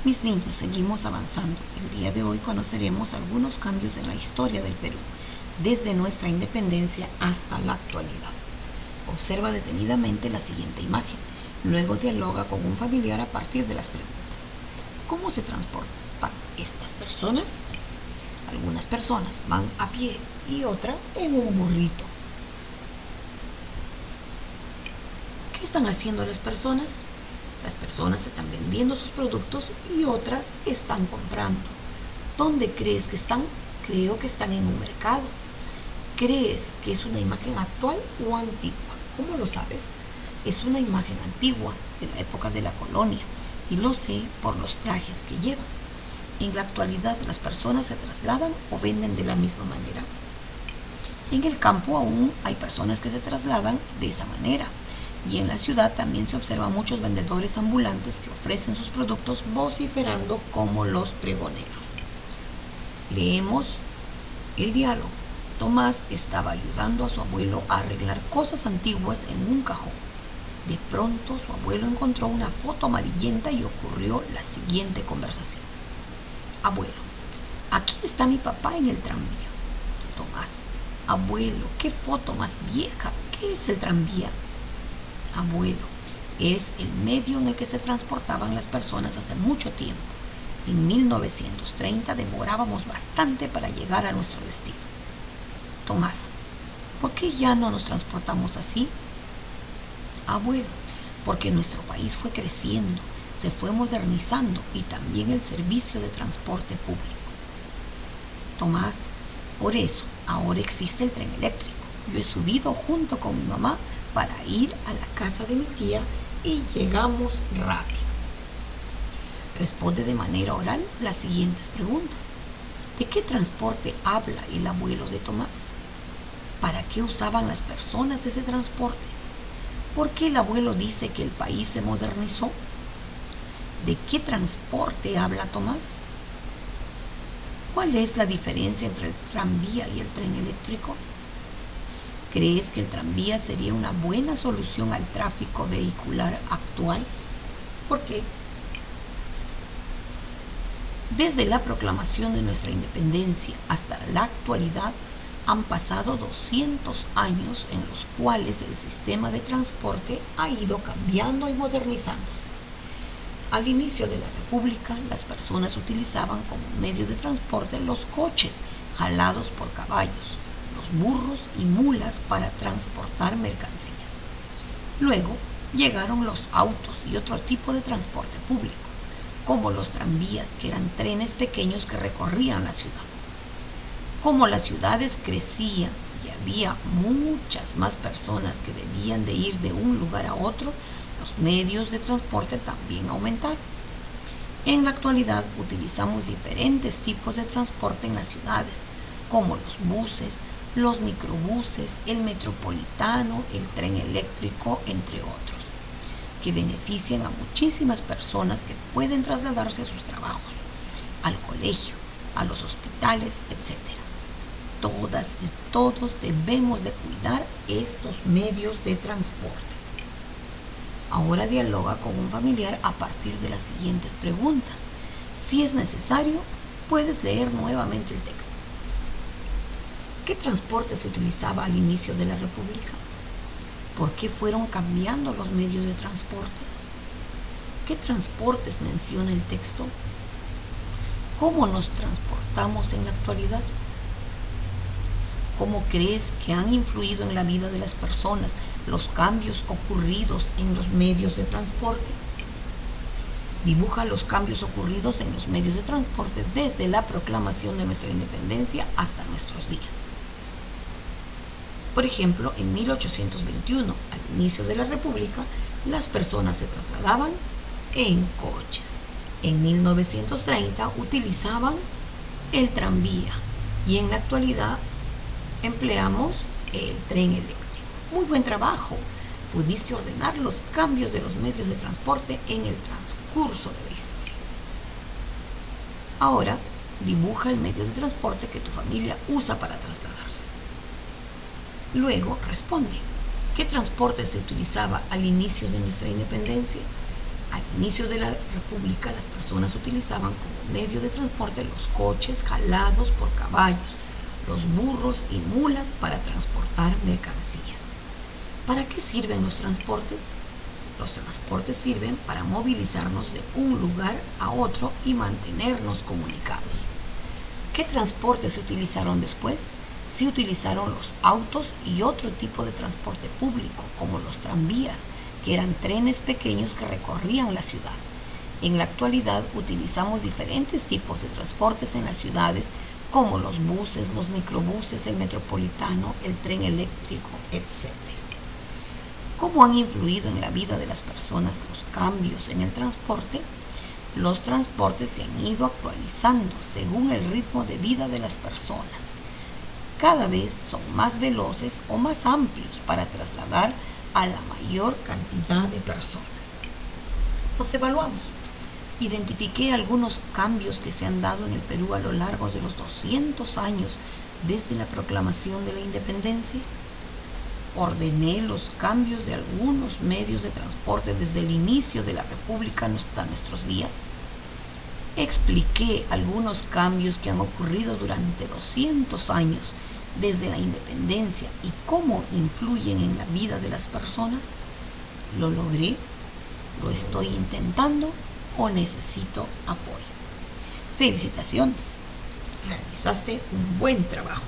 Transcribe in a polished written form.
Mis niños, seguimos avanzando. El día de hoy conoceremos algunos cambios en la historia del Perú, desde nuestra independencia hasta la actualidad. Observa detenidamente la siguiente imagen. Luego dialoga con un familiar a partir de las preguntas. ¿Cómo se transportan estas personas? Algunas personas van a pie y otra en un burrito. ¿Qué están haciendo las personas? Las personas están vendiendo sus productos y otras están comprando. ¿Dónde crees que están? Creo que están en un mercado. ¿Crees que es una imagen actual o antigua? ¿Cómo lo sabes? Es una imagen antigua, de la época de la colonia, y lo sé por los trajes que llevan. En la actualidad, las personas se trasladan o venden de la misma manera. En el campo aún hay personas que se trasladan de esa manera. Y en la ciudad también se observan muchos vendedores ambulantes que ofrecen sus productos vociferando como los pregoneros. Leemos el diálogo. Tomás estaba ayudando a su abuelo a arreglar cosas antiguas en un cajón. De pronto su abuelo encontró una foto amarillenta y ocurrió la siguiente conversación. Abuelo, aquí está mi papá en el tranvía. Tomás, abuelo, qué foto más vieja. ¿Qué es el tranvía? Abuelo, es el medio en el que se transportaban las personas hace mucho tiempo. En 1930 demorábamos bastante para llegar a nuestro destino. Tomás, ¿por qué ya no nos transportamos así? Abuelo, porque nuestro país fue creciendo, se fue modernizando y también el servicio de transporte público. Tomás, por eso ahora existe el tren eléctrico. Yo he subido junto con mi mamá para ir a la casa de mi tía y llegamos rápido. Responde de manera oral las siguientes preguntas. ¿De qué transporte habla el abuelo de Tomás? ¿Para qué usaban las personas ese transporte? ¿Por qué el abuelo dice que el país se modernizó? ¿De qué transporte habla Tomás? ¿Cuál es la diferencia entre el tranvía y el tren eléctrico? ¿Crees que el tranvía sería una buena solución al tráfico vehicular actual? ¿Por qué? Desde la proclamación de nuestra independencia hasta la actualidad han pasado 200 años en los cuales el sistema de transporte ha ido cambiando y modernizándose. Al inicio de la República, las personas utilizaban como medio de transporte los coches jalados por caballos, los burros y mulas para transportar mercancías. Luego llegaron los autos y otro tipo de transporte público, como los tranvías, que eran trenes pequeños que recorrían la ciudad. Como las ciudades crecían y había muchas más personas que debían de ir de un lugar a otro, los medios de transporte también aumentaron. En la actualidad utilizamos diferentes tipos de transporte en las ciudades, como los buses, los microbuses, el metropolitano, el tren eléctrico, entre otros, que benefician a muchísimas personas que pueden trasladarse a sus trabajos, al colegio, a los hospitales, etc. Todas y todos debemos de cuidar estos medios de transporte. Ahora dialoga con un familiar a partir de las siguientes preguntas. Si es necesario, puedes leer nuevamente el texto. ¿Qué transporte se utilizaba al inicio de la República? ¿Por qué fueron cambiando los medios de transporte? ¿Qué transportes menciona el texto? ¿Cómo nos transportamos en la actualidad? ¿Cómo crees que han influido en la vida de las personas los cambios ocurridos en los medios de transporte? Dibuja los cambios ocurridos en los medios de transporte desde la proclamación de nuestra independencia hasta nuestros días. Por ejemplo, en 1821, al inicio de la República, las personas se trasladaban en coches. En 1930 utilizaban el tranvía y en la actualidad empleamos el tren eléctrico. Muy buen trabajo. Pudiste ordenar los cambios de los medios de transporte en el transcurso de la historia. Ahora, dibuja el medio de transporte que tu familia usa para trasladarse. Luego, responde. ¿Qué transporte se utilizaba al inicio de nuestra independencia? Al inicio de la República, las personas utilizaban como medio de transporte los coches jalados por caballos, los burros y mulas para transportar mercancías. ¿Para qué sirven los transportes? Los transportes sirven para movilizarnos de un lugar a otro y mantenernos comunicados. ¿Qué transportes se utilizaron después? Se utilizaron los autos y otro tipo de transporte público, como los tranvías, que eran trenes pequeños que recorrían la ciudad. En la actualidad utilizamos diferentes tipos de transportes en las ciudades, como los buses, los microbuses, el metropolitano, el tren eléctrico, etc. ¿Cómo han influido en la vida de las personas los cambios en el transporte? Los transportes se han ido actualizando según el ritmo de vida de las personas. Cada vez son más veloces o más amplios para trasladar a la mayor cantidad de personas. Los evaluamos. Identifiqué algunos cambios que se han dado en el Perú a lo largo de los 200 años desde la proclamación de la independencia. Ordené los cambios de algunos medios de transporte desde el inicio de la República hasta nuestros días. Expliqué algunos cambios que han ocurrido durante 200 años desde la independencia y cómo influyen en la vida de las personas. ¿Lo logré? ¿Lo estoy intentando o necesito apoyo? Felicitaciones. Realizaste un buen trabajo.